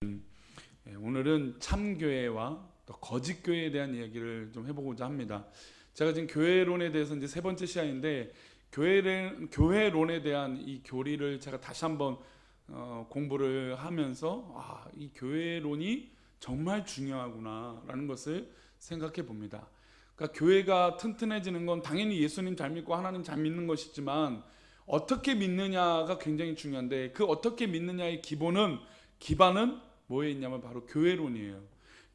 오늘은 참교회와 또 거짓교회에 대한 이야기를 좀 해보고자 합니다. 제가 지금 교회론에 대해서 이제 세 번째 시간인데 교회론에 대한 이 교리를 제가 다시 한번 공부를 하면서 이 교회론이 정말 중요하구나라는 것을 생각해 봅니다. 그러니까 교회가 튼튼해지는 건 당연히 예수님 잘 믿고 하나님 잘 믿는 것이지만 어떻게 믿느냐가 굉장히 중요한데, 그 어떻게 믿느냐의 기반은 뭐에 있냐면 바로 교회론이에요.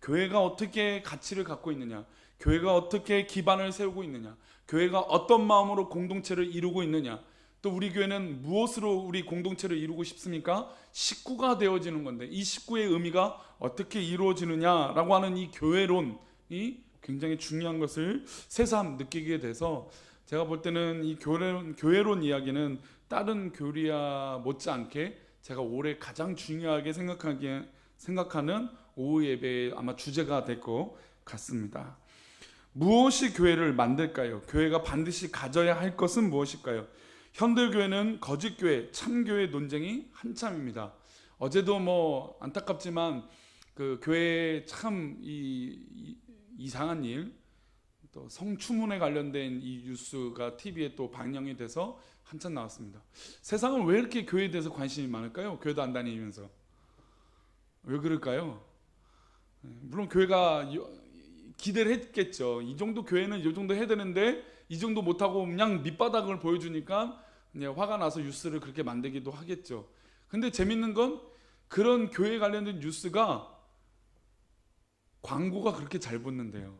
교회가 어떻게 가치를 갖고 있느냐, 교회가 어떻게 기반을 세우고 있느냐, 교회가 어떤 마음으로 공동체를 이루고 있느냐, 또 우리 교회는 무엇으로 우리 공동체를 이루고 싶습니까? 식구가 되어지는 건데 이 식구의 의미가 어떻게 이루어지느냐라고 하는 이 교회론이 굉장히 중요한 것을 새삼 느끼게 돼서, 제가 볼 때는 이 교회론 이야기는 다른 교리와 못지않게 제가 올해 가장 중요하게 생각하는 오후 예배의 아마 주제가 될 것 같습니다. 무엇이 교회를 만들까요? 교회가 반드시 가져야 할 것은 무엇일까요? 현대교회는 거짓교회, 참교회 논쟁이 한참입니다. 어제도 안타깝지만 그 교회에 참 이상한 일, 또 성추문에 관련된 이 뉴스가 TV에 또 방영이 돼서 한참 나왔습니다. 세상은 왜 이렇게 교회에 대해서 관심이 많을까요? 교회도 안 다니면서. 왜 그럴까요? 물론 교회가 기대를 했겠죠. 이 정도 교회는 이 정도 해야 되는데 이 정도 못하고 그냥 밑바닥을 보여주니까 화가 나서 뉴스를 그렇게 만들기도 하겠죠. 근데 재밌는 건 그런 교회 관련된 뉴스가 광고가 그렇게 잘 붙는데요.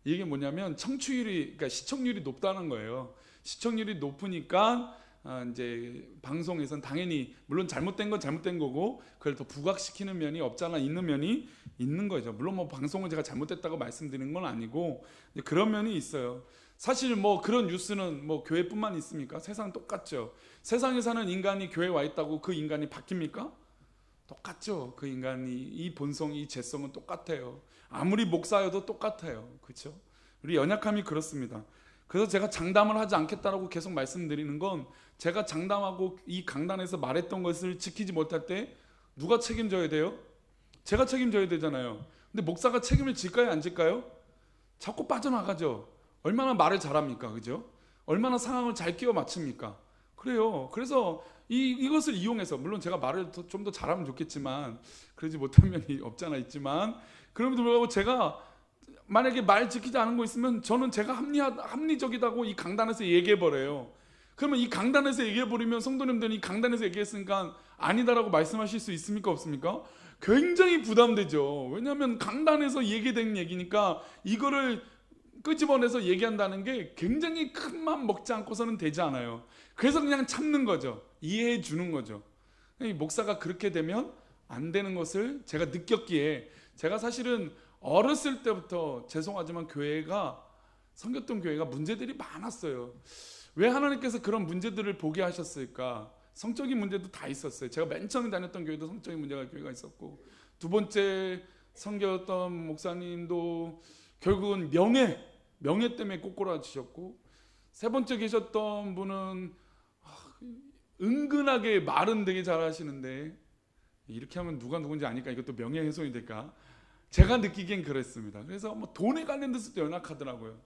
이게 뭐냐면 그러니까 시청률이 높다는 거예요. 시청률이 높으니까 이제 방송에선 당연히 물론 잘못된 건 잘못된 거고 그걸 더 부각시키는 면이 없잖아 있는 면이 있는 거죠. 물론 방송을 제가 잘못됐다고 말씀드리는 건 아니고 그런 면이 있어요. 사실 그런 뉴스는 교회뿐만 있습니까? 세상 똑같죠. 세상에 사는 인간이 교회에 와 있다고 그 인간이 바뀝니까? 똑같죠. 그 인간이 이 본성, 이 죄성은 똑같아요. 아무리 목사여도 똑같아요. 그렇죠? 우리 연약함이 그렇습니다. 그래서 제가 장담을 하지 않겠다라고 계속 말씀드리는 건, 제가 장담하고 이 강단에서 말했던 것을 지키지 못할 때 누가 책임져야 돼요? 제가 책임져야 되잖아요. 근데 목사가 책임을 질까요, 안 질까요? 자꾸 빠져나가죠. 얼마나 말을 잘합니까, 그죠? 얼마나 상황을 잘 끼워 맞춥니까? 그래요. 그래서 이것을 이용해서, 물론 제가 말을 좀 더 잘하면 좋겠지만 그러지 못한 면이 없잖아 있지만, 그럼에도 불구하고 제가 만약에 말 지키지 않은 거 있으면 저는 제가 합리적이다고 이 강단에서 얘기해버려요. 그러면 이 강단에서 얘기해버리면 성도님들이 이 강단에서 얘기했으니까 아니다라고 말씀하실 수 있습니까, 없습니까? 굉장히 부담되죠. 왜냐하면 강단에서 얘기된 얘기니까 이거를 끄집어내서 얘기한다는 게 굉장히 큰 맘 먹지 않고서는 되지 않아요. 그래서 그냥 참는 거죠. 이해해 주는 거죠. 이 목사가 그렇게 되면 안 되는 것을 제가 느꼈기에, 제가 사실은 어렸을 때부터 죄송하지만 섬겼던 교회가 문제들이 많았어요. 왜 하나님께서 그런 문제들을 보게 하셨을까? 성적인 문제도 다 있었어요. 제가 맨 처음에 다녔던 교회도 성적인 교회가 있었고, 두 번째 섬겼던 목사님도 결국은 명예 때문에 꼬꾸라지셨고, 세 번째 계셨던 분은 은근하게 말은 되게 잘하시는데 이렇게 하면 누가 누군지 아니까 이것도 명예훼손이 될까? 제가 느끼기엔 그랬습니다. 그래서 돈에 관련돼서도 연약하더라고요.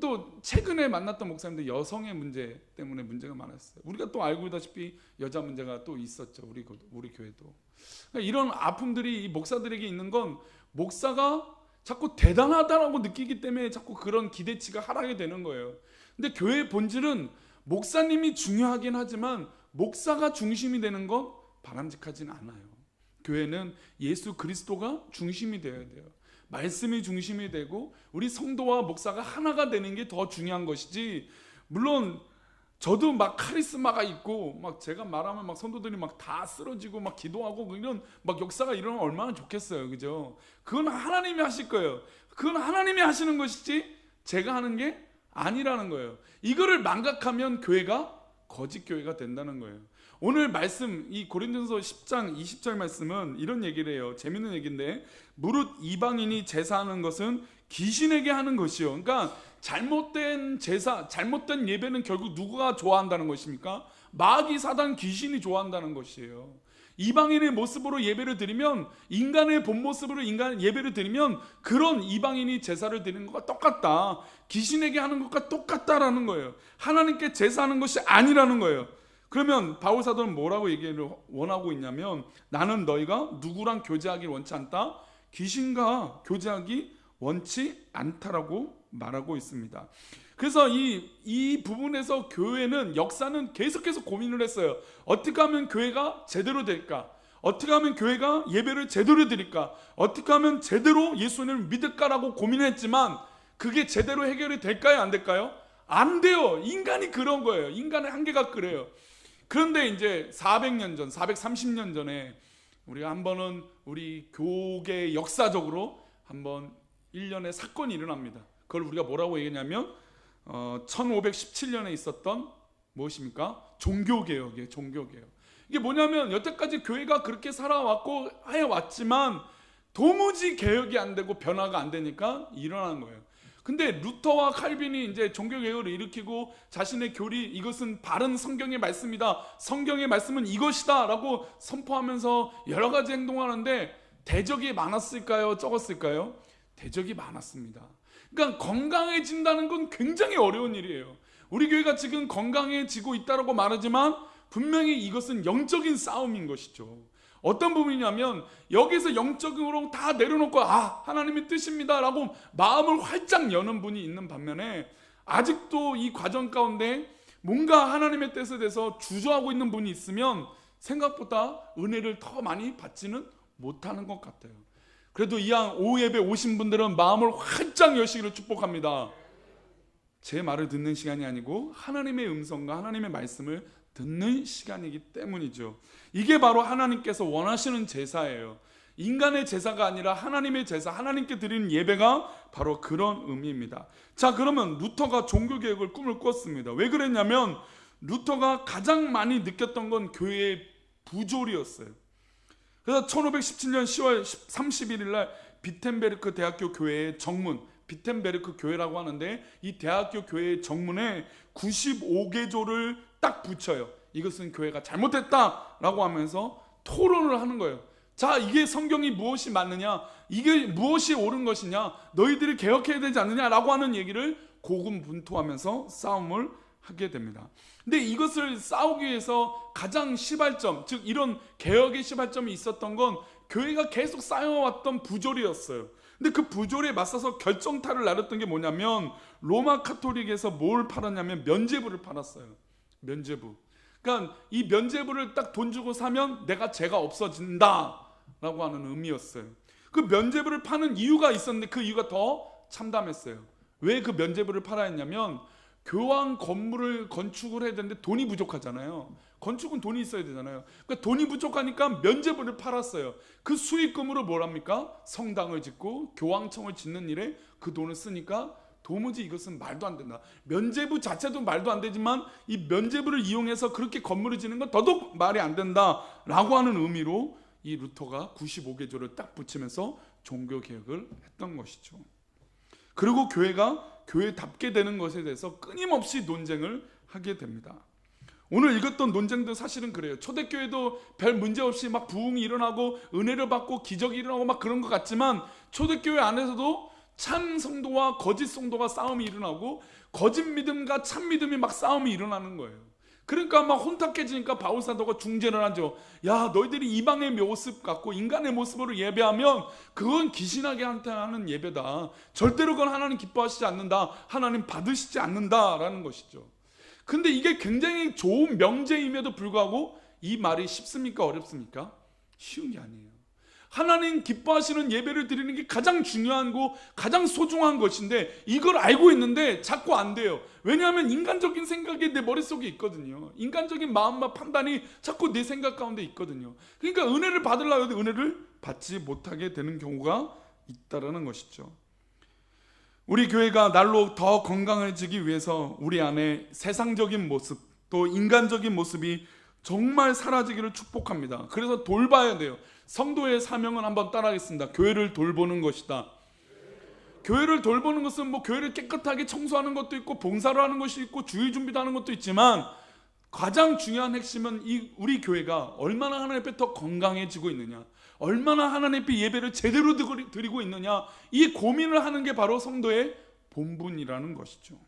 또 최근에 만났던 목사님들 여성의 문제 때문에 문제가 많았어요. 우리가 또 알고 있다시피 여자 문제가 또 있었죠. 우리 교회도. 그러니까 이런 아픔들이 이 목사들에게 있는 건, 목사가 자꾸 대단하다라고 느끼기 때문에 자꾸 그런 기대치가 하락이 되는 거예요. 근데 교회의 본질은 목사님이 중요하긴 하지만 목사가 중심이 되는 건 바람직하진 않아요. 교회는 예수 그리스도가 중심이 되어야 돼요. 말씀이 중심이 되고 우리 성도와 목사가 하나가 되는 게 더 중요한 것이지, 물론 저도 카리스마가 있고 제가 말하면 성도들이 다 쓰러지고 기도하고 이런 역사가 일어나면 얼마나 좋겠어요. 그죠? 그건 하나님이 하실 거예요. 그건 하나님이 하시는 것이지 제가 하는 게 아니라는 거예요. 이거를 망각하면 교회가 거짓 교회가 된다는 거예요. 오늘 말씀, 이 고린도전서 10장 20절 말씀은 이런 얘기를 해요. 재밌는 얘기인데, 무릇 이방인이 제사하는 것은 귀신에게 하는 것이요. 그러니까 잘못된 제사, 잘못된 예배는 결국 누가 좋아한다는 것입니까? 마귀, 사단, 귀신이 좋아한다는 것이에요. 이방인의 모습으로 예배를 드리면, 인간의 본 모습으로 인간 예배를 드리면 그런 이방인이 제사를 드리는 것과 똑같다, 귀신에게 하는 것과 똑같다라는 거예요. 하나님께 제사하는 것이 아니라는 거예요. 그러면 바울 사도는 뭐라고 얘기를 원하고 있냐면, 나는 너희가 누구랑 교제하기 원치 않다, 귀신과 교제하기 원치 않다라고 말하고 있습니다. 그래서 이 부분에서 교회는, 역사는 계속해서 고민을 했어요. 어떻게 하면 교회가 제대로 될까? 어떻게 하면 교회가 예배를 제대로 드릴까? 어떻게 하면 제대로 예수님을 믿을까라고 고민했지만 그게 제대로 해결이 될까요? 안 될까요? 안 돼요. 인간이 그런 거예요. 인간의 한계가 그래요. 그런데 이제 400년 전, 430년 전에 우리가 한 번은 우리 교계 역사적으로 한번 1년에 사건이 일어납니다. 그걸 우리가 뭐라고 얘기하냐면 1517년에 있었던 무엇입니까? 종교개혁이에요. 종교개혁. 이게 뭐냐면 여태까지 교회가 그렇게 살아왔고 해왔지만 도무지 개혁이 안 되고 변화가 안 되니까 일어나는 거예요. 근데 루터와 칼빈이 이제 종교개혁을 일으키고 자신의 교리, 이것은 바른 성경의 말씀이다, 성경의 말씀은 이것이다 라고 선포하면서 여러 가지 행동하는데 대적이 많았을까요? 적었을까요? 대적이 많았습니다. 그러니까 건강해진다는 건 굉장히 어려운 일이에요. 우리 교회가 지금 건강해지고 있다고 말하지만 분명히 이것은 영적인 싸움인 것이죠. 어떤 부분이냐면 여기서 영적으로 다 내려놓고 하나님의 뜻입니다 라고 마음을 활짝 여는 분이 있는 반면에, 아직도 이 과정 가운데 뭔가 하나님의 뜻에 대해서 주저하고 있는 분이 있으면 생각보다 은혜를 더 많이 받지는 못하는 것 같아요. 그래도 이왕 오후 예배 오신 분들은 마음을 활짝 여시기를 축복합니다. 제 말을 듣는 시간이 아니고 하나님의 음성과 하나님의 말씀을 듣는 시간이기 때문이죠. 이게 바로 하나님께서 원하시는 제사예요. 인간의 제사가 아니라 하나님의 제사, 하나님께 드리는 예배가 바로 그런 의미입니다. 자, 그러면 루터가 종교개혁을 꿈을 꿨습니다. 왜 그랬냐면 루터가 가장 많이 느꼈던 건 교회의 부조리였어요. 그래서 1517년 10월 31일 날 비텐베르크 대학교 교회의 정문, 비텐베르크 교회라고 하는데 이 대학교 교회의 정문에 95개조를 딱 붙여요. 이것은 교회가 잘못했다라고 하면서 토론을 하는 거예요. 자, 이게 성경이 무엇이 맞느냐, 이게 무엇이 옳은 것이냐, 너희들이 개혁해야 되지 않느냐라고 하는 얘기를 고군분투하면서 싸움을 하게 됩니다. 근데 이것을 싸우기 위해서 가장 시발점, 즉 이런 개혁의 시발점이 있었던 건 교회가 계속 쌓여왔던 부조리였어요. 근데 그 부조리에 맞서서 결정타를 나렸던 게 뭐냐면 로마 카톨릭에서 뭘 팔았냐면 면죄부를 팔았어요. 면죄부. 그러니까 이 면죄부를 딱 돈 주고 사면 내가 죄가 없어진다 라고 하는 의미였어요. 그 면죄부를 파는 이유가 있었는데 그 이유가 더 참담했어요. 왜 그 면죄부를 팔아야 했냐면 교황 건물을 건축을 해야 되는데 돈이 부족하잖아요. 건축은 돈이 있어야 되잖아요. 그러니까 돈이 부족하니까 면죄부를 팔았어요. 그 수익금으로 뭘 합니까? 성당을 짓고 교황청을 짓는 일에 그 돈을 쓰니까 도무지 이것은 말도 안 된다. 면죄부 자체도 말도 안 되지만 이 면죄부를 이용해서 그렇게 건물을 짓는 건 더더욱 말이 안 된다라고 하는 의미로 이 루터가 95개조를 딱 붙이면서 종교개혁을 했던 것이죠. 그리고 교회가 교회답게 되는 것에 대해서 끊임없이 논쟁을 하게 됩니다. 오늘 읽었던 논쟁도 사실은 그래요. 초대교회도 별 문제 없이 막 부흥이 일어나고 은혜를 받고 기적이 일어나고 막 그런 것 같지만 초대교회 안에서도 참 성도와 거짓 성도가 싸움이 일어나고 거짓 믿음과 참 믿음이 막 싸움이 일어나는 거예요. 그러니까 막 혼탁해지니까 바울 사도가 중재를 하죠. 야, 너희들이 이방의 모습 갖고 인간의 모습으로 예배하면 그건 귀신에게 하는 예배다. 절대로 그건 하나님 기뻐하시지 않는다. 하나님 받으시지 않는다라는 것이죠. 근데 이게 굉장히 좋은 명제임에도 불구하고 이 말이 쉽습니까? 어렵습니까? 쉬운 게 아니에요. 하나님 기뻐하시는 예배를 드리는 게 가장 중요한 거, 가장 소중한 것인데 이걸 알고 있는데 자꾸 안 돼요. 왜냐하면 인간적인 생각이 내 머릿속에 있거든요. 인간적인 마음과 판단이 자꾸 내 생각 가운데 있거든요. 그러니까 은혜를 받으려고 해도 은혜를 받지 못하게 되는 경우가 있다는 것이죠. 우리 교회가 날로 더 건강해지기 위해서 우리 안에 세상적인 모습, 또 인간적인 모습이 정말 사라지기를 축복합니다. 그래서 돌봐야 돼요. 성도의 사명은 한번 따라하겠습니다. 교회를 돌보는 것이다. 교회를 돌보는 것은 뭐 교회를 깨끗하게 청소하는 것도 있고 봉사를 하는 것이 있고 주일 준비도 하는 것도 있지만 가장 중요한 핵심은 우리 교회가 얼마나 하나님 앞에 더 건강해지고 있느냐, 얼마나 하나님 앞에 예배를 제대로 드리고 있느냐, 이 고민을 하는 게 바로 성도의 본분이라는 것이죠.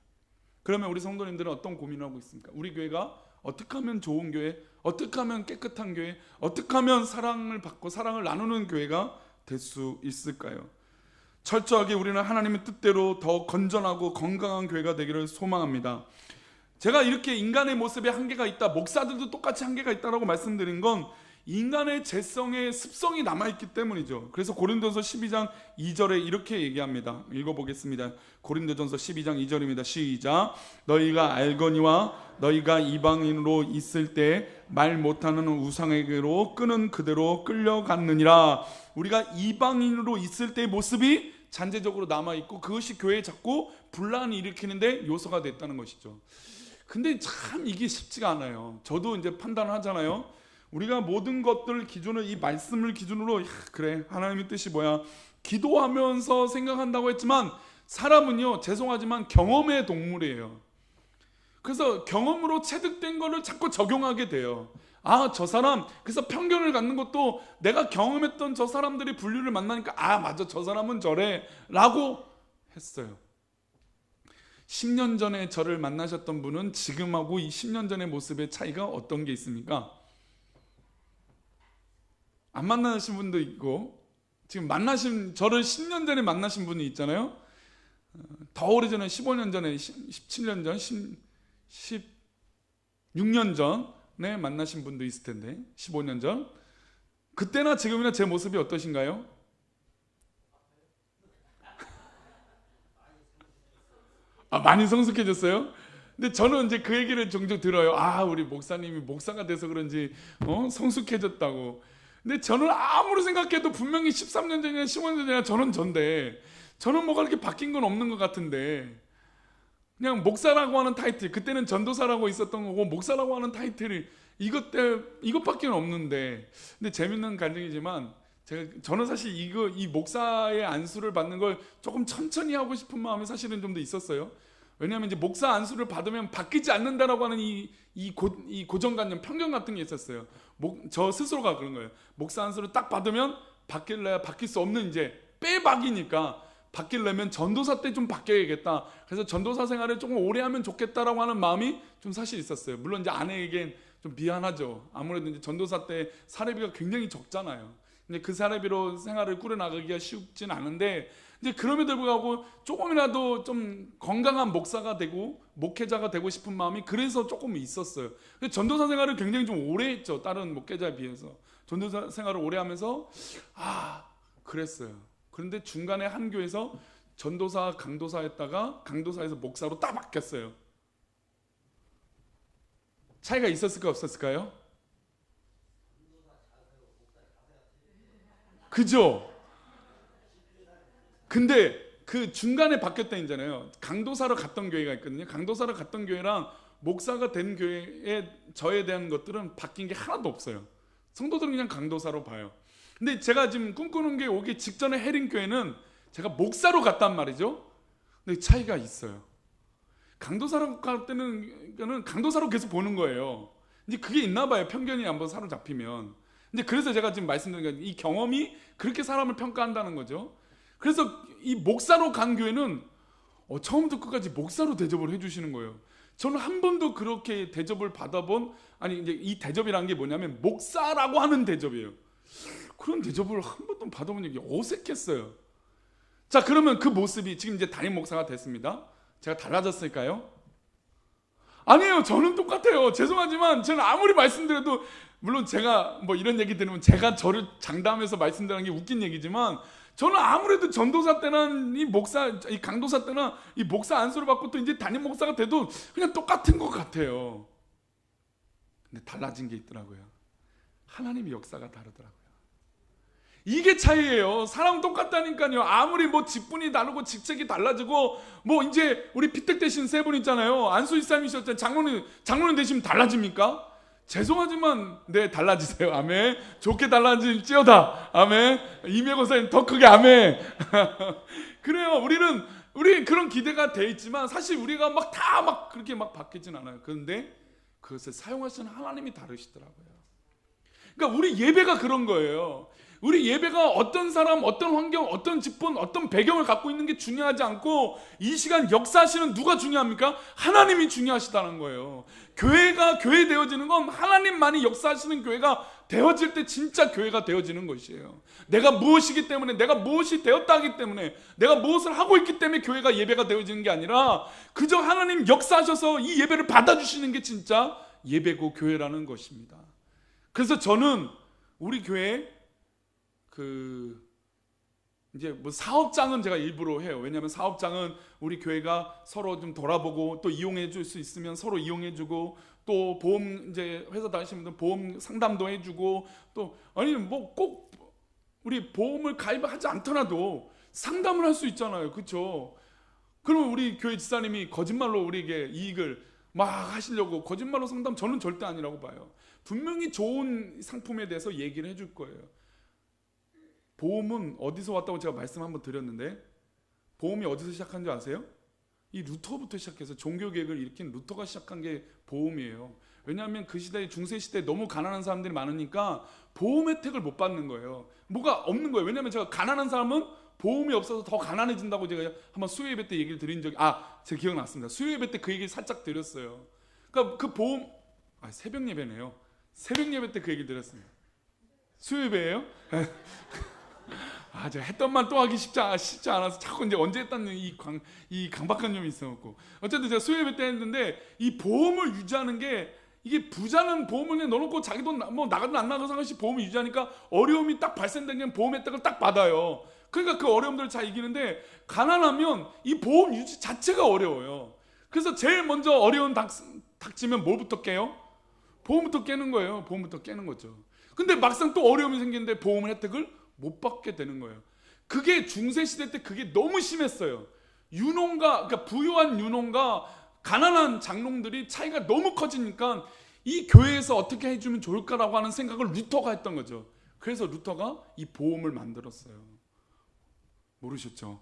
그러면 우리 성도님들은 어떤 고민을 하고 있습니까? 우리 교회가 어떻게 하면 좋은 교회, 어떻게 하면 깨끗한 교회, 어떻게 하면 사랑을 받고 사랑을 나누는 교회가 될 수 있을까요? 철저하게 우리는 하나님의 뜻대로 더 건전하고 건강한 교회가 되기를 소망합니다. 제가 이렇게 인간의 모습에 한계가 있다, 목사들도 똑같이 한계가 있다라고 말씀드린 건 인간의 죄성의 습성이 남아있기 때문이죠. 그래서 고린도전서 12장 2절에 이렇게 얘기합니다. 읽어보겠습니다. 고린도전서 12장 2절입니다. 시작. 너희가 알거니와 너희가 이방인으로 있을 때 말 못하는 우상에게로 끄는 그대로 끌려갔느니라. 우리가 이방인으로 있을 때의 모습이 잔재적으로 남아있고 그것이 교회에 자꾸 분란을 일으키는데 요소가 됐다는 것이죠. 근데 참 이게 쉽지가 않아요. 저도 이제 판단을 하잖아요. 우리가 모든 것들 기준으로, 이 말씀을 기준으로 그래 하나님의 뜻이 뭐야 기도하면서 생각한다고 했지만, 사람은요 죄송하지만 경험의 동물이에요. 그래서 경험으로 체득된 거를 자꾸 적용하게 돼요. 아, 저 사람, 그래서 편견을 갖는 것도 내가 경험했던 저 사람들이 분류를 만나니까 아 맞아 저 사람은 저래 라고 했어요. 10년 전에 저를 만나셨던 분은 지금하고 이 10년 전의 모습의 차이가 어떤 게 있습니까? 안 만나신 분도 있고, 지금 저를 10년 전에 만나신 분이 있잖아요. 더 오래전에 15년 전에 17년 전 16년 전에 만나신 분도 있을 텐데, 15년 전 그때나 지금이나 제 모습이 어떠신가요? 많이 성숙해졌어요? 근데 저는 이제 그 얘기를 종종 들어요. 우리 목사님이 목사가 돼서 그런지 성숙해졌다고. 근데 저는 아무리 생각해도 분명히 13년 전이나 15년 전이나 저는 전데, 저는 뭐가 이렇게 바뀐 건 없는 것 같은데, 그냥 목사라고 하는 타이틀, 그때는 전도사라고 있었던 거고 목사라고 하는 타이틀이 이것밖에 없는데. 근데 재밌는 갈등이지만 저는 사실 이 목사의 안수를 받는 걸 조금 천천히 하고 싶은 마음이 사실은 좀 더 있었어요. 왜냐하면 이제 목사 안수를 받으면 바뀌지 않는다라고 하는 이 고정관념, 편견 같은 게 있었어요. 저 스스로가 그런 거예요. 목사 안수를 딱 받으면 바뀔래야 바뀔 수 없는 이제 빼박이니까 바뀌려면 전도사 때 좀 바뀌어야겠다. 그래서 전도사 생활을 조금 오래 하면 좋겠다라고 하는 마음이 좀 사실 있었어요. 물론 이제 아내에겐 좀 미안하죠. 아무래도 이제 전도사 때 사례비가 굉장히 적잖아요. 근데 그 사례비로 생활을 꾸려나가기가 쉽진 않은데, 이제 그럼에도 불구하고 조금이라도 좀 건강한 목사가 되고 목회자가 되고 싶은 마음이 그래서 조금 있었어요. 근데 전도사 생활을 굉장히 좀 오래 했죠. 다른 목회자에 비해서. 전도사 생활을 오래 하면서 그랬어요. 그런데 중간에 한 교회에서 전도사, 강도사였다가 강도사에서 목사로 딱 바뀌었어요. 차이가 있었을까 없었을까요? 그죠? 근데 그 중간에 바뀌었다잖아요. 강도사로 갔던 교회가 있거든요. 강도사로 갔던 교회랑 목사가 된 교회에 저에 대한 것들은 바뀐 게 하나도 없어요. 성도들은 그냥 강도사로 봐요. 근데 제가 지금 꿈꾸는 게 오기 직전에 해림교회는 제가 목사로 갔단 말이죠. 근데 차이가 있어요. 강도사로 갈 때는 강도사로 계속 보는 거예요. 이제 그게 있나 봐요. 편견이 한번 사로잡히면. 근데 그래서 제가 지금 말씀드린 게 이 경험이 그렇게 사람을 평가한다는 거죠. 그래서 이 목사로 간 교회는 처음부터 끝까지 목사로 대접을 해주시는 거예요. 저는 한 번도 그렇게 대접을 받아본, 이제 이 대접이라는 게 뭐냐면 목사라고 하는 대접이에요. 그런 대접을 한 번도 받아본 적이 어색했어요. 자, 그러면 그 모습이 지금 이제 담임 목사가 됐습니다. 제가 달라졌을까요? 아니에요. 저는 똑같아요. 죄송하지만 저는 아무리 말씀드려도, 물론 제가 뭐 이런 얘기 들으면 제가 저를 장담해서 말씀드리는 게 웃긴 얘기지만, 저는 아무래도 전도사 때나 이 강도사 때나 이 목사 안수를 받고 또 이제 담임 목사가 돼도 그냥 똑같은 것 같아요. 근데 달라진 게 있더라고요. 하나님의 역사가 다르더라고요. 이게 차이예요. 사람 똑같다니까요. 아무리 뭐 직분이 다르고 직책이 달라지고, 뭐 이제 우리 피택 대신 세 분 있잖아요. 안수 이사님이셨잖아요. 장로님 되시면 달라집니까? 죄송하지만 네, 달라지세요. 아멘. 좋게 달라질지어다. 아멘. 이명호사님 더 크게 아멘. 그래요. 우리 그런 기대가 돼 있지만 사실 우리가 막 다 그렇게 바뀌진 않아요. 그런데 그것을 사용하시는 하나님이 다르시더라고요. 그러니까 우리 예배가 그런 거예요. 우리 예배가 어떤 사람, 어떤 환경, 어떤 직분, 어떤 배경을 갖고 있는 게 중요하지 않고 이 시간 역사하시는 누가 중요합니까? 하나님이 중요하시다는 거예요. 교회가 교회 되어지는 건 하나님만이 역사하시는 교회가 되어질 때 진짜 교회가 되어지는 것이에요. 내가 무엇이기 때문에, 내가 무엇이 되었다 하기 때문에, 내가 무엇을 하고 있기 때문에 교회가 예배가 되어지는 게 아니라 그저 하나님 역사하셔서 이 예배를 받아주시는 게 진짜 예배고 교회라는 것입니다. 그래서 저는 우리 교회 이제 뭐 사업장은 제가 일부러 해요. 왜냐하면 사업장은 우리 교회가 서로 좀 돌아보고 또 이용해 줄 수 있으면 서로 이용해 주고, 또 보험 이제 회사 다니시는 분들 보험 상담도 해주고, 또 아니 뭐 꼭 우리 보험을 가입하지 않더라도 상담을 할 수 있잖아요. 그렇죠? 그러면 우리 교회 지사님이 거짓말로 우리에게 이익을 막 하시려고 거짓말로 상담, 저는 절대 아니라고 봐요. 분명히 좋은 상품에 대해서 얘기를 해줄 거예요. 보험은 어디서 왔다고 제가 말씀 한번 드렸는데, 보험이 어디서 시작한 줄 아세요? 이 루터부터 시작해서 종교개혁을 일으킨 루터가 시작한 게 보험이에요. 왜냐하면 그 시대에, 중세 시대에 너무 가난한 사람들이 많으니까 보험 혜택을 못 받는 거예요. 뭐가 없는 거예요. 왜냐하면 제가 가난한 사람은 보험이 없어서 더 가난해진다고 제가 한번 수요 예배 때 얘기를 드린 적이, 제가 기억났습니다. 수요 예배 때 그 얘기 살짝 드렸어요. 그러니까 그 보험, 새벽 예배네요. 새벽 예배 때 그 얘기를 드렸습니다. 수요 예배예요? 제가 했던 말 또 하기 쉽지 않아서 자꾸 이제 언제 했다는 이 강박한 점이 있어갖고, 어쨌든 제가 수요 예배 때 했는데, 이 보험을 유지하는 게, 이게 부자는 보험을 넣어놓고 자기 돈 뭐 나가든 안 나가든 상관없이 보험을 유지하니까 어려움이 딱 발생되면 보험 혜택을 딱 받아요. 그러니까 그 어려움들을 잘 이기는데, 가난하면 이 보험 유지 자체가 어려워요. 그래서 제일 먼저 어려운 닥치면 뭘부터 깨요? 보험부터 깨는 거예요. 보험부터 깨는 거죠. 근데 막상 또 어려움이 생기는데 보험 혜택을 못 받게 되는 거예요. 그게 중세 시대 때 그게 너무 심했어요. 그러니까 부유한 유농과 가난한 장롱들이 차이가 너무 커지니까 이 교회에서 어떻게 해주면 좋을까라고 하는 생각을 루터가 했던 거죠. 그래서 루터가 이 보험을 만들었어요. 모르셨죠?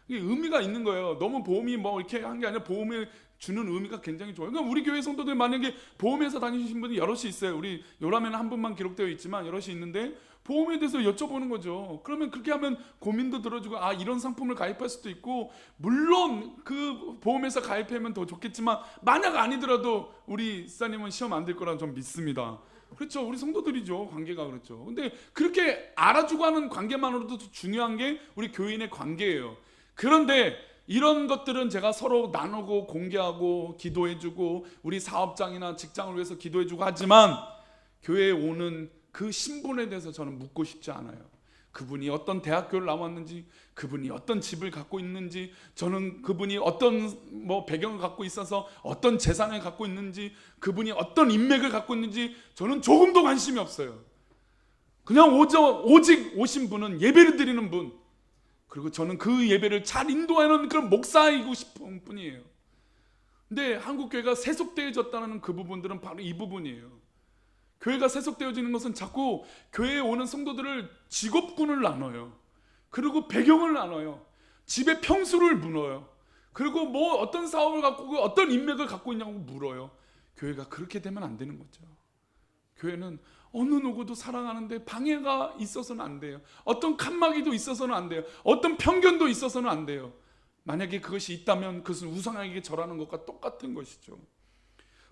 이게 의미가 있는 거예요. 너무 보험이 뭐 이렇게 한 게 아니라 보험에 주는 의미가 굉장히 좋아요. 그러니까 우리 교회 성도들 만약에 보험회사 다니신 분이 여럿이 있어요. 우리 요람에는 한 분만 기록되어 있지만 여럿이 있는데 보험에 대해서 여쭤보는 거죠. 그러면 그렇게 하면 고민도 들어주고, 이런 상품을 가입할 수도 있고, 물론 그 보험회사 가입하면 더 좋겠지만 만약 아니더라도 우리 지사님은 시험 안 될 거라는 좀 믿습니다. 그렇죠. 우리 성도들이죠. 관계가 그렇죠. 근데 그렇게 알아주고 하는 관계만으로도 중요한 게 우리 교인의 관계예요. 그런데 이런 것들은 제가 서로 나누고 공개하고 기도해주고 우리 사업장이나 직장을 위해서 기도해주고 하지만, 교회에 오는 그 신분에 대해서 저는 묻고 싶지 않아요. 그분이 어떤 대학교를 나왔는지, 그분이 어떤 집을 갖고 있는지, 저는 그분이 어떤 배경을 갖고 있어서 어떤 재산을 갖고 있는지, 그분이 어떤 인맥을 갖고 있는지 저는 조금도 관심이 없어요. 그냥 오직 오신 분은 예배를 드리는 분, 그리고 저는 그 예배를 잘 인도하는 그런 목사이고 싶은 뿐이에요. 근데 한국교회가 세속되어졌다는 그 부분들은 바로 이 부분이에요. 교회가 세속되어지는 것은 자꾸 교회에 오는 성도들을 직업군을 나눠요. 그리고 배경을 나눠요. 집의 평수를 물어요. 그리고 뭐 어떤 사업을 갖고 어떤 인맥을 갖고 있냐고 물어요. 교회가 그렇게 되면 안 되는 거죠. 교회는 어느 누구도 사랑하는데 방해가 있어서는 안 돼요. 어떤 칸막이도 있어서는 안 돼요. 어떤 편견도 있어서는 안 돼요. 만약에 그것이 있다면 그것은 우상에게 절하는 것과 똑같은 것이죠.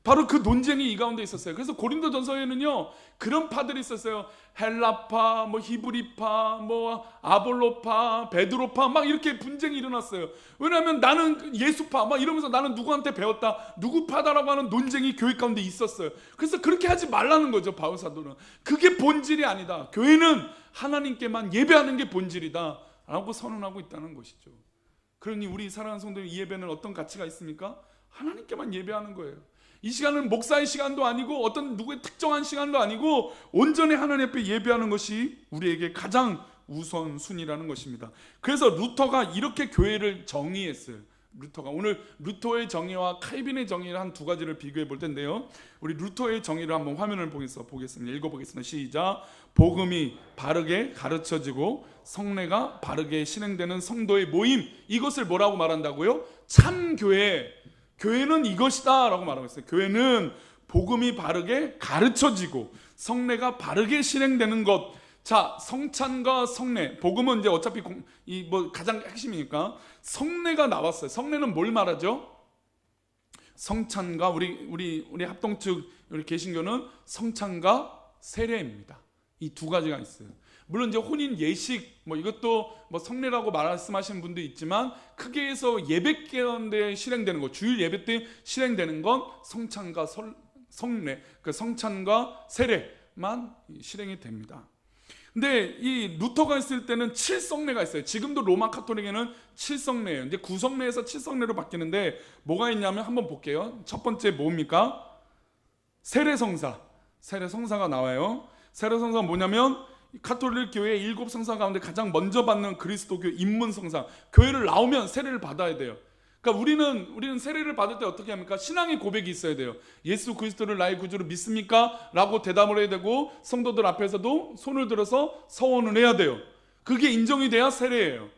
바로 그 논쟁이 이 가운데 있었어요. 그래서 고린도전서에는요 그런 파들이 있었어요. 헬라파, 히브리파, 아볼로파, 베드로파 막 이렇게 분쟁이 일어났어요. 왜냐하면 나는 예수파 막 이러면서 나는 누구한테 배웠다, 누구 파다라고 하는 논쟁이 교회 가운데 있었어요. 그래서 그렇게 하지 말라는 거죠. 바울 사도는 그게 본질이 아니다. 교회는 하나님께만 예배하는 게 본질이다 라고 선언하고 있다는 것이죠. 그러니 우리 사랑하는 성도들, 이 예배는 어떤 가치가 있습니까? 하나님께만 예배하는 거예요. 이 시간은 목사의 시간도 아니고 어떤 누구의 특정한 시간도 아니고 온전히 하나님 앞에 예배하는 것이 우리에게 가장 우선순위라는 것입니다. 그래서 루터가 이렇게 교회를 정의했어요. 루터가 오늘 루터의 정의와 칼빈의 정의를 한 두 가지를 비교해 볼 텐데요. 우리 루터의 정의를 한번 화면을 보겠습니다. 읽어보겠습니다. 시작. 복음이 바르게 가르쳐지고 성례가 바르게 실행되는 성도의 모임, 이것을 뭐라고 말한다고요? 참교회. 교회는 이것이다 라고 말하고 있어요. 교회는 복음이 바르게 가르쳐지고 성례가 바르게 실행되는 것. 자, 성찬과 성례. 복음은 이제 어차피 가장 핵심이니까 성례가 나왔어요. 성례는 뭘 말하죠? 성찬과 우리 합동 측 우리 개신교는 성찬과 세례입니다. 이 두 가지가 있어요. 물론 이제 혼인 예식 이것도 성례라고 말씀하시는 분도 있지만 크게 해서 예배 가운데 실행되는 거, 주일 예배 때 실행되는 건 성찬과 성례, 그 성찬과 세례만 실행이 됩니다. 근데 이 루터가 있을 때는 7성례가 있어요. 지금도 로마 카톨릭에는 7성례예요. 이제 9성례에서 7성례로 바뀌는데 뭐가 있냐면 한번 볼게요. 첫 번째 뭡니까? 세례성사. 세례성사가 나와요. 세례성사가 뭐냐면 카톨릭 교회의 7성사 가운데 가장 먼저 받는 그리스도교 입문성사. 교회를 나오면 세례를 받아야 돼요. 그러니까 우리는 세례를 받을 때 어떻게 합니까? 신앙의 고백이 있어야 돼요. 예수 그리스도를 나의 구주로 믿습니까? 라고 대답을 해야 되고 성도들 앞에서도 손을 들어서 서원을 해야 돼요. 그게 인정이 돼야 세례예요.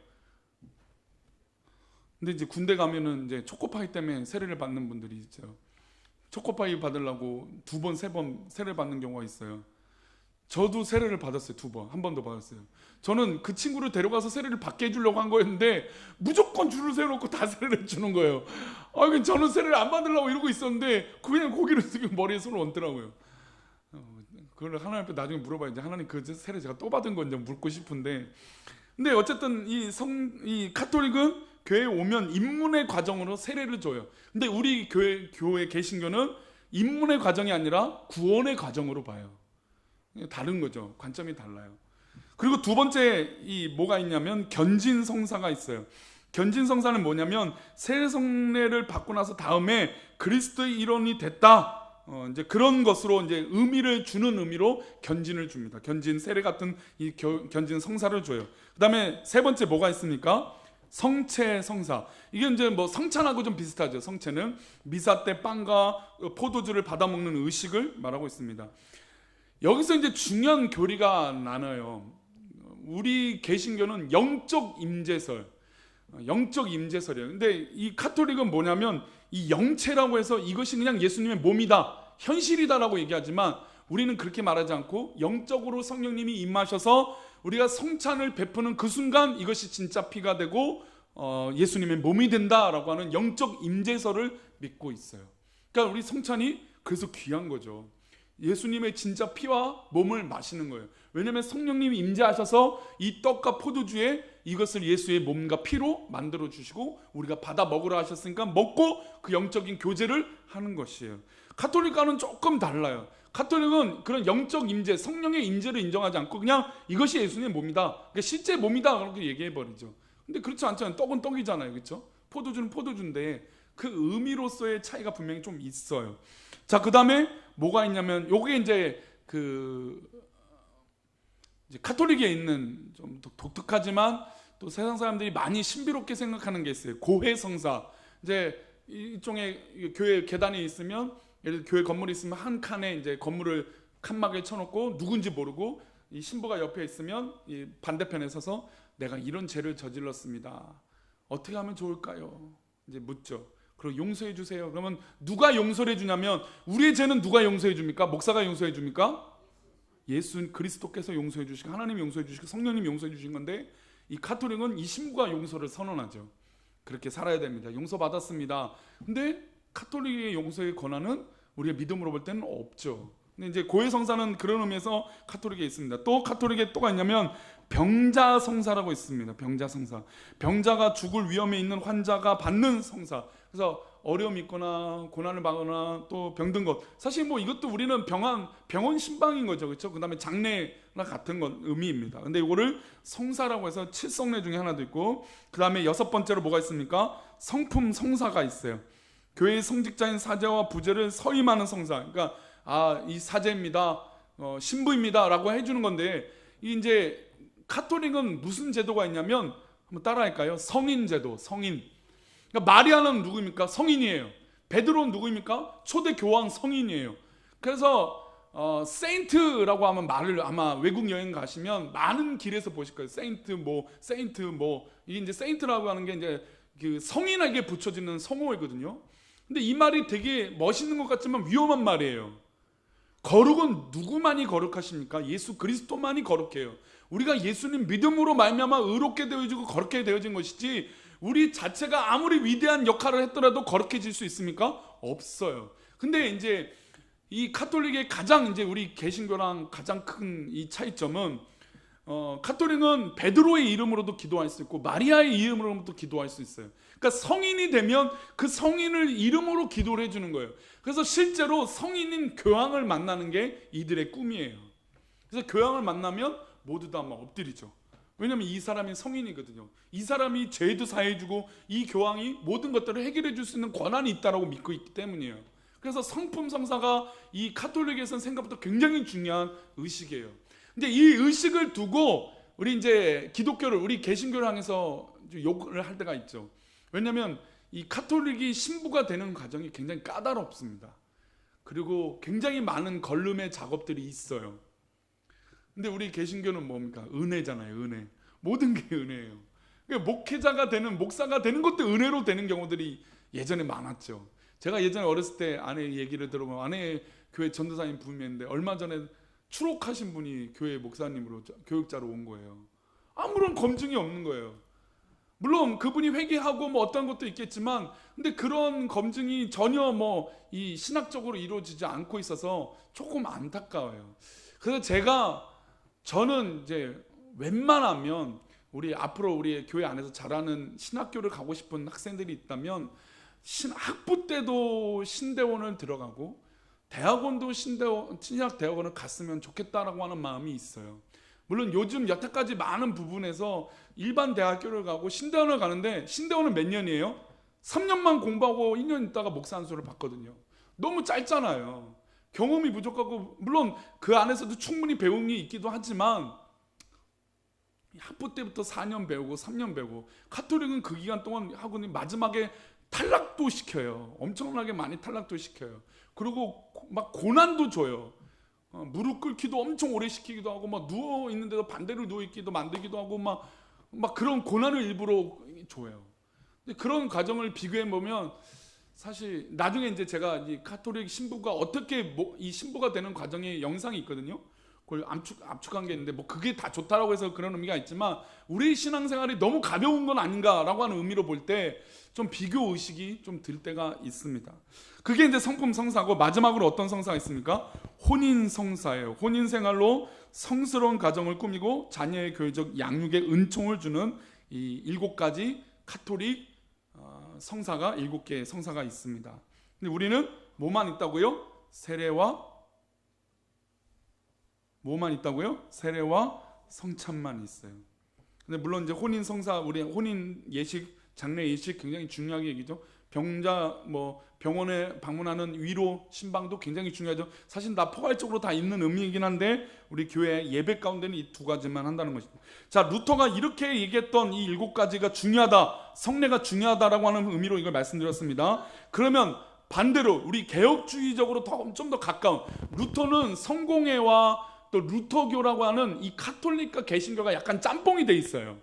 근데 이제 군대 가면은 이제 초코파이 때문에 세례를 받는 분들이 있죠. 초코파이 받으려고 2번, 3번 세례를 받는 경우가 있어요. 저도 세례를 받았어요. 2번, 한 번 더 받았어요. 저는 그 친구를 데려가서 세례를 받게 해주려고 한 거였는데 무조건 줄을 세워놓고 다 세례를 해주는 거예요. 저는 세례를 안 받으려고 이러고 있었는데 그냥 고기를 쓰고 머리에 손을 얹더라고요. 그걸 하나님 앞에 나중에 물어봐야 이제 하나님 그 세례 제가 또 받은 건지 묻고 싶은데, 근데 어쨌든 이 카톨릭은 교회에 오면 입문의 과정으로 세례를 줘요. 근데 우리 교회 개신교는 입문의 과정이 아니라 구원의 과정으로 봐요. 다른 거죠. 관점이 달라요. 그리고 두 번째 뭐가 있냐면 견진성사가 있어요. 견진성사는 뭐냐면 세례성례를 받고 나서 다음에 그리스도의 일원이 됐다. 이제 그런 것으로 이제 의미를 주는 의미로 견진을 줍니다. 견진 세례 같은 이 견진 성사를 줘요. 그다음에 세 번째 뭐가 있습니까? 성체 성사. 이게 이제 성찬하고 좀 비슷하죠. 성체는 미사 때 빵과 포도주를 받아 먹는 의식을 말하고 있습니다. 여기서 이제 중요한 교리가 나눠요. 우리 개신교는 영적 임재설이에요. 근데 이 카톨릭은 뭐냐면 이 영체라고 해서 이것이 그냥 예수님의 몸이다, 현실이다라고 얘기하지만 우리는 그렇게 말하지 않고 영적으로 성령님이 임하셔서 우리가 성찬을 베푸는 그 순간 이것이 진짜 피가 되고 예수님의 몸이 된다라고 하는 영적 임재설을 믿고 있어요. 그러니까 우리 성찬이 그래서 귀한 거죠. 예수님의 진짜 피와 몸을 마시는 거예요. 왜냐하면 성령님이 임재하셔서 이 떡과 포도주에 이것을 예수의 몸과 피로 만들어 주시고 우리가 받아 먹으라 하셨으니까 먹고 그 영적인 교제를 하는 것이에요. 카톨릭과는 조금 달라요. 카톨릭은 그런 영적 임재, 성령의 임재를 인정하지 않고 그냥 이것이 예수님의 몸이다, 그러니까 실제 몸이다 그렇게 얘기해 버리죠. 근데 그렇지 않잖아요. 떡은 떡이잖아요, 그렇죠? 포도주는 포도주인데 그 의미로서의 차이가 분명히 좀 있어요. 자, 그 다음에 뭐가 있냐면 요게 이제 이제 카톨릭에 있는 좀 독특하지만 또 세상 사람들이 많이 신비롭게 생각하는 게 있어요. 고해성사. 이제 이쪽에 교회 계단이 있으면, 예를 들어 교회 건물이 있으면 한 칸에 이제 건물을 칸막이에 쳐놓고 누군지 모르고 이 신부가 옆에 있으면 이 반대편에 서서 내가 이런 죄를 저질렀습니다. 어떻게 하면 좋을까요? 이제 묻죠. 그리고 용서해 주세요. 그러면 누가 용서를 해주냐면 우리의 죄는 누가 용서해 줍니까? 목사가 용서해 줍니까? 예수 그리스도께서 용서해 주시고 하나님이 용서해 주시고 성령님이 용서해 주신 건데, 이 카톨릭은 이 신부가 용서를 선언하죠. 그렇게 살아야 됩니다. 용서받았습니다. 근데 카톨릭의 용서의 권한은 우리가 믿음으로 볼 때는 없죠. 근데 이제 고해성사는 그런 의미에서 카톨릭에 있습니다. 또 카톨릭에 또가 있냐면 병자성사라고 있습니다. 병자성사. 병자가 죽을 위험에 있는 환자가 받는 성사. 그래서 어려움이 있거나 고난을 받거나 또 병든 것, 사실 이것도 우리는 병원 신방인 거죠, 그렇죠? 그 다음에 장례나 같은 건 의미입니다. 근데 이거를 성사라고 해서 7성례 중에 하나도 있고, 그 다음에 6번째로 뭐가 있습니까? 성품 성사가 있어요. 교회의 성직자인 사제와 부제를 서임하는 성사. 그러니까 이 사제입니다, 신부입니다라고 해주는 건데, 이제 카톨릭은 무슨 제도가 있냐면 한번 따라할까요? 성인 제도, 성인. 그러니까 마리아는 누구입니까? 성인이에요. 베드로는 누구입니까? 초대 교황 성인이에요. 그래서 세인트라고 하면 말을 아마 외국 여행 가시면 많은 길에서 보실 거예요. 세인트 이게 이제 세인트라고 하는 게 이제 그 성인에게 붙여지는 성호이거든요. 근데 이 말이 되게 멋있는 것 같지만 위험한 말이에요. 거룩은 누구만이 거룩하십니까? 예수 그리스도만이 거룩해요. 우리가 예수님 믿음으로 말미암아 의롭게 되어지고 거룩게 되어진 것이지, 우리 자체가 아무리 위대한 역할을 했더라도 거룩해질 수 있습니까? 없어요. 근데 이제 이 카톨릭의 가장, 이제 우리 개신교랑 가장 큰 이 차이점은, 카톨릭은 베드로의 이름으로도 기도할 수 있고 마리아의 이름으로도 기도할 수 있어요. 그러니까 성인이 되면 그 성인을 이름으로 기도를 해주는 거예요. 그래서 실제로 성인인 교황을 만나는 게 이들의 꿈이에요. 그래서 교황을 만나면 모두 다 막 엎드리죠. 왜냐면 이 사람이 성인이거든요. 이 사람이 죄도 사해주고 이 교황이 모든 것들을 해결해 줄 수 있는 권한이 있다고 믿고 있기 때문이에요. 그래서 성품 성사가 이 카톨릭에서는 생각보다 굉장히 중요한 의식이에요. 근데 이 의식을 두고 우리 이제 기독교를, 우리 개신교를 향해서 욕을 할 때가 있죠. 왜냐면 이 카톨릭이 신부가 되는 과정이 굉장히 까다롭습니다. 그리고 굉장히 많은 걸름의 작업들이 있어요. 근데 우리 개신교는 뭡니까? 은혜잖아요. 은혜. 모든 게 은혜예요. 그러니까 목회자가 되는, 목사가 되는 것도 은혜로 되는 경우들이 예전에 많았죠. 제가 예전에 어렸을 때 아내 얘기를 들어보면, 아내 교회 전도사님 분이었는데 얼마 전에 추록하신 분이 교회 목사님으로, 교육자로 온 거예요. 아무런 검증이 없는 거예요. 물론 그분이 회개하고 뭐 어떤 것도 있겠지만, 근데 그런 검증이 전혀 뭐 이 신학적으로 이루어지지 않고 있어서 조금 안타까워요. 그래서 저는 이제 웬만하면 우리 앞으로 우리 교회 안에서 자라는 신학교를 가고 싶은 학생들이 있다면 학부 때도 신대원을 들어가고 대학원도 신학 대학원을 갔으면 좋겠다라고 하는 마음이 있어요. 물론 요즘 여태까지 많은 부분에서 일반 대학교를 가고 신대원을 가는데, 신대원은 몇 년이에요? 3년만 공부하고 2년 있다가 목사 안수를 받거든요. 너무 짧잖아요. 경험이 부족하고, 물론 그 안에서도 충분히 배운 게 있기도 하지만 학부 때부터 4년 배우고 3년 배우고, 카톨릭은 그 기간 동안 하고 마지막에 탈락도 시켜요. 엄청나게 많이 탈락도 시켜요. 그리고 막 고난도 줘요. 무릎 꿇기도 엄청 오래 시키기도 하고, 막 누워 있는데도 반대로 누워 있기도 만들기도 하고, 막 그런 고난을 일부러 줘요. 근데 그런 과정을 비교해 보면 사실 나중에 이제 제가 이 카톨릭 신부가 어떻게 이 신부가 되는 과정의 영상이 있거든요. 그걸 압축한 게 있는데, 뭐 그게 다 좋다라고 해서 그런 의미가 있지만, 우리 신앙생활이 너무 가벼운 건 아닌가라고 하는 의미로 볼 때 좀 비교 의식이 좀 들 때가 있습니다. 그게 이제 성품 성사고, 마지막으로 어떤 성사가 있습니까? 혼인 성사예요. 혼인 생활로 성스러운 가정을 꾸미고 자녀의 교회적 양육에 은총을 주는 이 7가지 카톨릭 성사가, 7개의 성사가 있습니다. 근데 우리는 뭐만 있다고요? 세례와 뭐만 있다고요? 세례와 성찬만 있어요. 근데 물론 이제 혼인 성사, 우리 혼인 예식, 장례 예식 굉장히 중요하게 얘기죠. 병자 뭐 병원에 방문하는 위로 신방도 굉장히 중요하죠. 사실 다 포괄적으로 다 있는 의미이긴 한데, 우리 교회 예배 가운데는 이 2가지만 한다는 것입니다. 자, 루터가 이렇게 얘기했던 이 7가지가 중요하다, 성례가 중요하다라고 하는 의미로 이걸 말씀드렸습니다. 그러면 반대로 우리 개혁주의적으로 좀 더 가까운, 루터는 성공회와 또 루터교라고 하는 이 카톨릭과 개신교가 약간 짬뽕이 돼 있어요.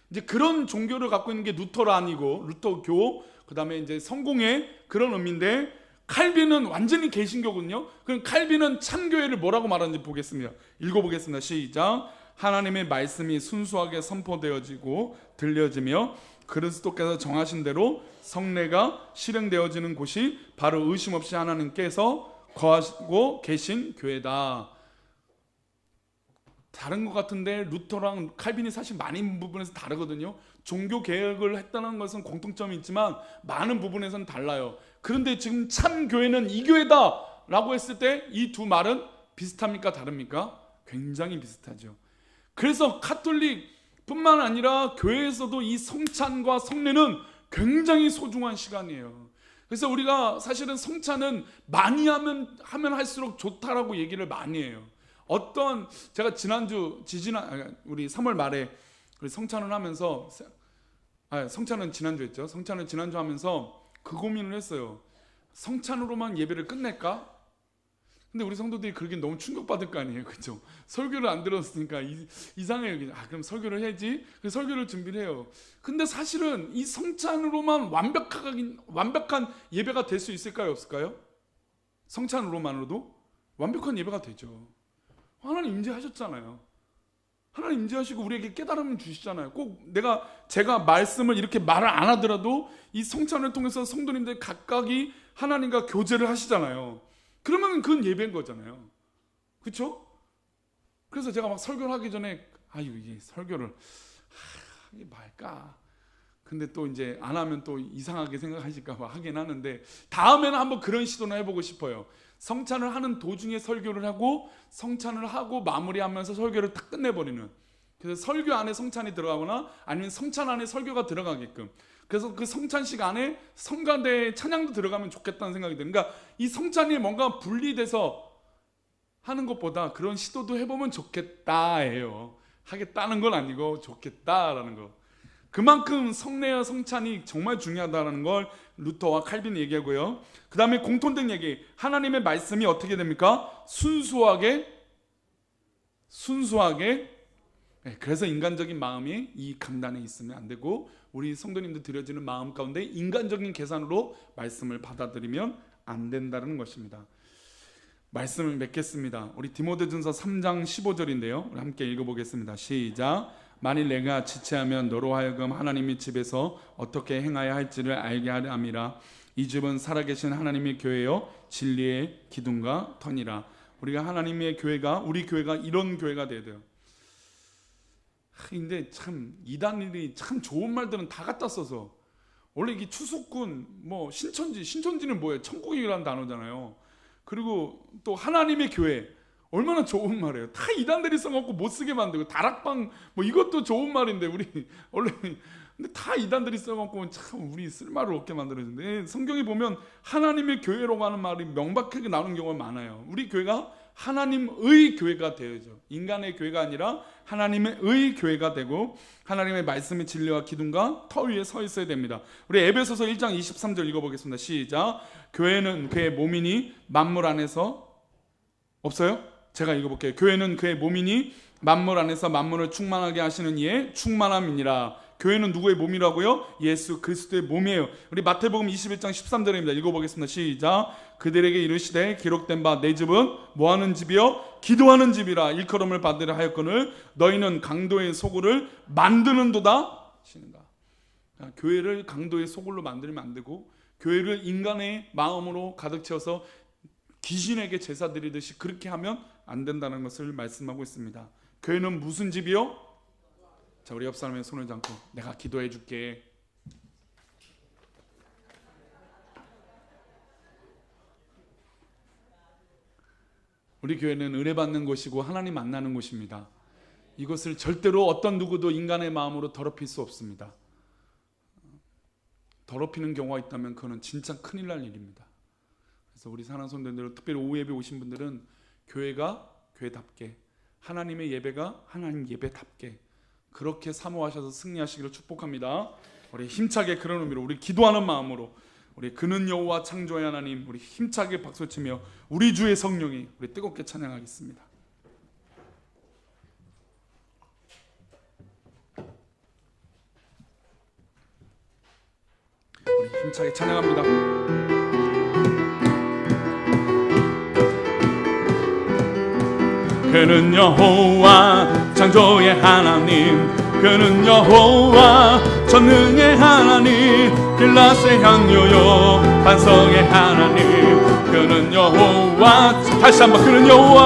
이제 그런 종교를 갖고 있는 게 루터란이고, 루터교, 그 다음에 이제 성공회, 그런 의미인데, 칼빈은 완전히 개신교거든요. 그럼 칼빈은 참교회를 뭐라고 말하는지 보겠습니다. 읽어보겠습니다. 시작. 하나님의 말씀이 순수하게 선포되어지고 들려지며 그리스도께서 정하신 대로 성례가 실행되어지는 곳이 바로 의심 없이 하나님께서 거하시고 계신 교회다. 다른 것 같은데 루터랑 칼빈이 사실 많은 부분에서 다르거든요. 종교 개혁을 했다는 것은 공통점이 있지만 많은 부분에서는 달라요. 그런데 지금 참 교회는 이 교회다 라고 했을 때 이 두 말은 비슷합니까? 다릅니까? 굉장히 비슷하죠. 그래서 카톨릭 뿐만 아니라 교회에서도 이 성찬과 성례는 굉장히 소중한 시간이에요. 그래서 우리가 사실은 성찬은 많이 하면 할수록 좋다라고 얘기를 많이 해요. 제가 우리 3월 말에 성찬을 하면서, 성찬은 지난주 했죠. 성찬을 지난주 하면서 그 고민을 했어요. 성찬으로만 예배를 끝낼까? 근데 우리 성도들이 그러긴 너무 충격받을 거 아니에요, 그렇죠? 설교를 안 들었으니까 이상해요. 그럼 설교를 해야지. 그래서 설교를 준비를 해요. 근데 사실은 이 성찬으로만 완벽한 예배가 될 수 있을까요, 없을까요? 성찬으로만으로도 완벽한 예배가 되죠. 하나님 임재하셨잖아요. 하나님 임재하시고 우리에게 깨달음을 주시잖아요. 꼭 제가 말씀을 이렇게 말을 안 하더라도 이 성찬을 통해서 성도님들 각각이 하나님과 교제를 하시잖아요. 그러면 그건 예배인 거잖아요. 그렇죠? 그래서 제가 막 설교를 하기 전에 이게 설교를 하기 말까. 근데 또 이제 안 하면 또 이상하게 생각하실까 봐 하긴 하는데, 다음에는 한번 그런 시도는 해보고 싶어요. 성찬을 하는 도중에 설교를 하고 성찬을 하고 마무리하면서 설교를 딱 끝내버리는. 그래서 설교 안에 성찬이 들어가거나 아니면 성찬 안에 설교가 들어가게끔. 그래서 그 성찬식 안에 성가대 찬양도 들어가면 좋겠다는 생각이 드는. 그러니까 이 성찬이 뭔가 분리돼서 하는 것보다 그런 시도도 해보면 좋겠다예요. 하겠다는 건 아니고 좋겠다라는 거. 그만큼 성례와 성찬이 정말 중요하다는 걸 루터와 칼빈이 얘기하고요. 그 다음에 공통된 얘기, 하나님의 말씀이 어떻게 됩니까? 순수하게 그래서 인간적인 마음이 이 강단에 있으면 안 되고, 우리 성도님들 드려지는 마음 가운데 인간적인 계산으로 말씀을 받아들이면 안 된다는 것입니다. 말씀을 맺겠습니다. 우리 디모데전서 3장 15절인데요. 우리 함께 읽어보겠습니다. 시작. 만일 내가 지체하면 너로 하여금 하나님의 집에서 어떻게 행하여야 할지를 알게 하려 함이라. 이 집은 살아계신 하나님의 교회요 진리의 기둥과 터니라. 우리가 하나님의 교회가, 우리 교회가 이런 교회가 돼야 돼요. 근데 참 이단일이 참 좋은 말들은 다 갖다 써서, 원래 이게 추수꾼, 신천지는 뭐예요? 천국이라는 단어잖아요. 그리고 또 하나님의 교회, 얼마나 좋은 말이에요. 다 이단들이 써갖고 못 쓰게 만들고, 다락방 이것도 좋은 말인데 우리 원래, 근데 다 이단들이 써갖고 참 우리 쓸 말을 없게 만들어주는데, 성경에 보면 하나님의 교회라고 하는 말이 명백하게 나오는 경우가 많아요. 우리 교회가 하나님의 교회가 되어야죠. 인간의 교회가 아니라 하나님의 교회가 되고, 하나님의 말씀의 진리와 기둥과 터 위에 서 있어야 됩니다. 우리 에베소서 1장 23절 읽어보겠습니다. 시작. 교회는 그의 몸이니 만물 안에서, 없어요? 제가 읽어볼게요. 교회는 그의 몸이니 만물 안에서 만물을 충만하게 하시는 이의 충만함이니라. 교회는 누구의 몸이라고요? 예수 그리스도의 몸이에요. 우리 마태복음 21장 13절입니다. 읽어보겠습니다. 시작. 그들에게 이르시되 기록된 바 내 집은 뭐하는 집이요? 기도하는 집이라. 일컬음을 받으려 하였거늘 너희는 강도의 소굴을 만드는도다 하시는가. 교회를 강도의 소굴로 만들면 안 되고, 교회를 인간의 마음으로 가득 채워서 귀신에게 제사 드리듯이 그렇게 하면 안 된다는 것을 말씀하고 있습니다. 교회는 무슨 집이요? 자, 우리 옆 사람의 손을 잡고 내가 기도해 줄게. 우리 교회는 은혜 받는 곳이고 하나님 만나는 곳입니다. 이것을 절대로 어떤 누구도 인간의 마음으로 더럽힐 수 없습니다. 더럽히는 경우가 있다면 그거는 진짜 큰일 날 일입니다. 그래서 우리 사랑하는 성도님들, 특별히 오후 예배 오신 분들은 교회가 교회답게, 하나님의 예배가 하나님 예배답게 그렇게 사모하셔서 승리하시기를 축복합니다. 우리 힘차게 그런 의미로, 우리 기도하는 마음으로, 우리 그는 여호와 창조의 하나님, 우리 힘차게 박수치며 우리 주의 성령이 우리 뜨겁게 찬양하겠습니다. 우리 힘차게 찬양합니다. 그는 여호와 창조의 하나님, 그는 여호와 전능의 하나님, 길라스의 향유요 반석의 하나님, 그는 여호와, 다시 한번 그는 여호와